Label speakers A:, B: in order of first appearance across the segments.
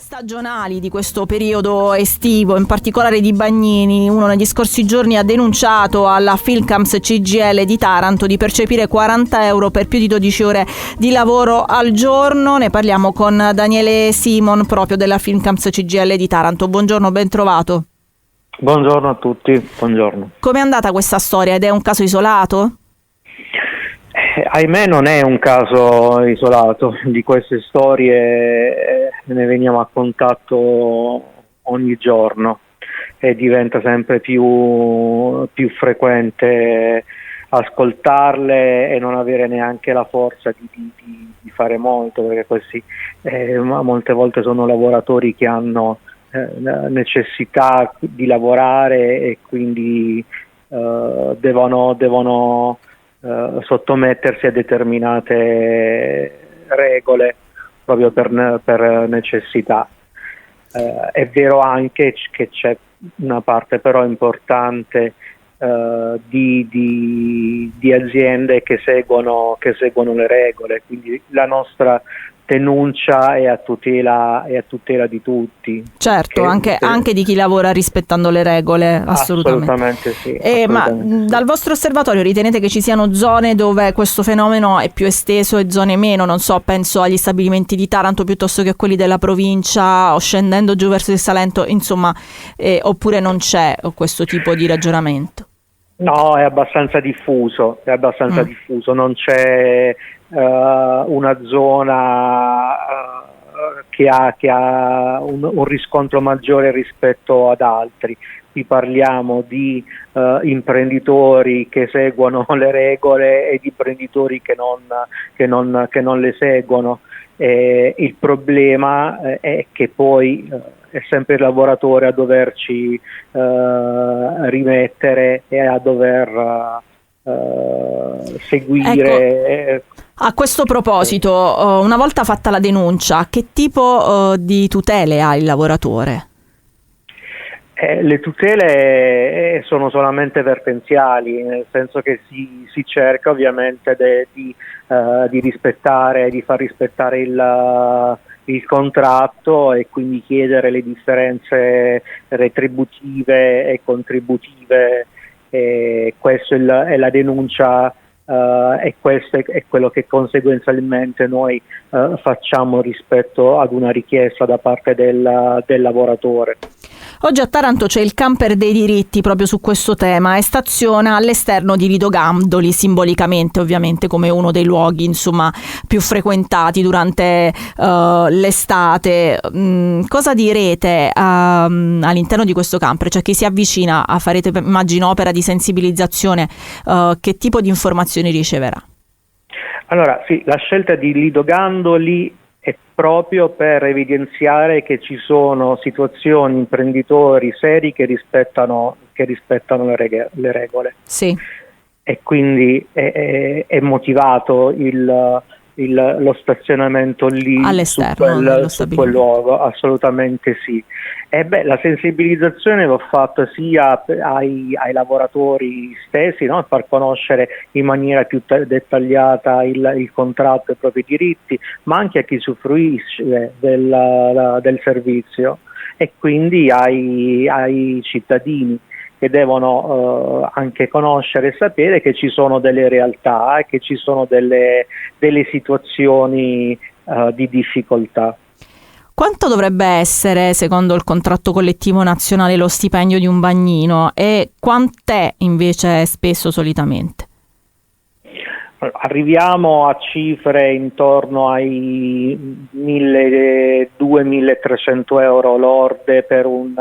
A: Stagionali di questo periodo estivo, in particolare di Bagnini. Uno negli scorsi giorni ha denunciato alla Filcams CGIL di Taranto di percepire 40 euro per più di 12 ore di lavoro al giorno. Ne parliamo con Daniele Simon, proprio della Filcams CGIL di Taranto. Buongiorno, ben trovato.
B: Buongiorno a tutti, buongiorno.
A: Com'è andata questa storia ed è un caso isolato?
B: Ahimè non è un caso isolato, di queste storie ne veniamo a contatto ogni giorno e diventa sempre più frequente ascoltarle e non avere neanche la forza di fare molto, perché questi molte volte sono lavoratori che hanno necessità di lavorare e quindi devono sottomettersi a determinate regole proprio per necessità. È vero anche che c'è una parte però importante di aziende che seguono le regole, quindi la nostra denuncia è a tutela di tutti.
A: Certo, anche di chi lavora rispettando le regole, assolutamente
B: Sì.
A: Ma dal vostro osservatorio ritenete che ci siano zone dove questo fenomeno è più esteso e zone meno? Non so, penso agli stabilimenti di Taranto piuttosto che a quelli della provincia, o scendendo giù verso il Salento, insomma, oppure non c'è questo tipo di ragionamento?
B: No, è abbastanza diffuso, non c'è una zona che ha un riscontro maggiore rispetto ad altri. Qui parliamo di imprenditori che seguono le regole e di imprenditori che non le seguono. Il problema è che poi è sempre il lavoratore a doverci rimettere e a dover seguire.
A: Ecco, a questo proposito, una volta fatta la denuncia, che tipo di tutele ha il lavoratore?
B: Le tutele sono solamente vertenziali, nel senso che si cerca ovviamente di rispettare, di far rispettare il contratto e quindi chiedere le differenze retributive e contributive. Questo è la denuncia e questo è quello che conseguenzialmente noi facciamo rispetto ad una richiesta da parte del lavoratore.
A: Oggi a Taranto c'è il camper dei diritti proprio su questo tema e staziona all'esterno di Lido Gandoli, simbolicamente ovviamente come uno dei luoghi insomma più frequentati durante l'estate. Cosa direte all'interno di questo camper? Cioè, chi si avvicina farete immagino opera di sensibilizzazione, che tipo di informazioni riceverà?
B: Allora sì, la scelta di Lido Gandoli è proprio per evidenziare che ci sono situazioni, imprenditori seri che rispettano le regole.
A: Sì.
B: E quindi è motivato lo stazionamento lì
A: all'esterno
B: su quel luogo, assolutamente sì. La sensibilizzazione l'ho fatta sia ai lavoratori stessi, no? Far conoscere in maniera più dettagliata il contratto e i propri diritti, ma anche a chi usufruisce del servizio e quindi ai cittadini che devono anche conoscere e sapere che ci sono delle realtà e che ci sono delle situazioni di difficoltà.
A: Quanto dovrebbe essere, secondo il contratto collettivo nazionale, lo stipendio di un bagnino e quant'è invece spesso solitamente?
B: Arriviamo a cifre intorno ai 1.200-1.300 euro lorde per un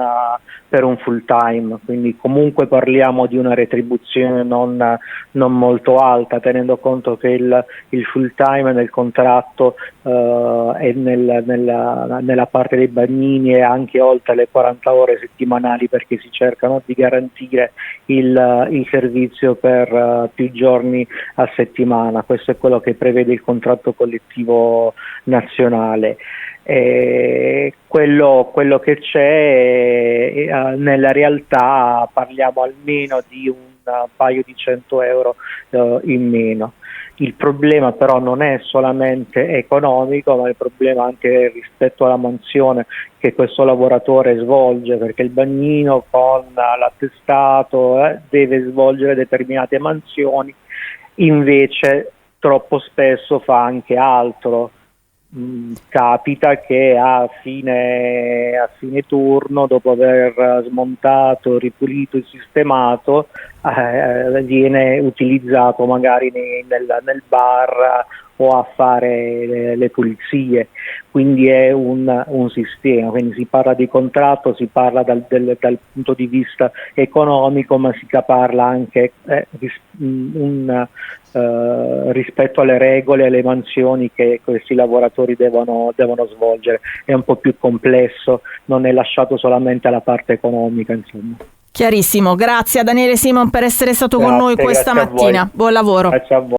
B: full time, quindi comunque parliamo di una retribuzione non molto alta, tenendo conto che il full time nel contratto è nella parte dei bagnini e anche oltre le 40 ore settimanali, perché si cercano di garantire il servizio per più giorni a settimana. Questo è quello che prevede il contratto collettivo nazionale. Quello che c'è nella realtà parliamo almeno di un paio di 100 euro in meno. Il problema però non è solamente economico, ma il problema anche rispetto alla mansione che questo lavoratore svolge, perché il bagnino con l'attestato deve svolgere determinate mansioni, invece troppo spesso fa anche altro. Capita che a fine turno, dopo aver smontato, ripulito e sistemato, viene utilizzato magari nel bar o a fare le pulizie, quindi è un sistema, quindi si parla di contratto, si parla dal punto di vista economico, ma si parla anche rispetto alle regole e alle mansioni che questi lavoratori devono svolgere. È un po' più complesso, non è lasciato solamente alla parte economica, insomma.
A: Chiarissimo, grazie a Daniele Simon per essere stato con noi questa mattina. Buon lavoro.
B: Grazie a voi.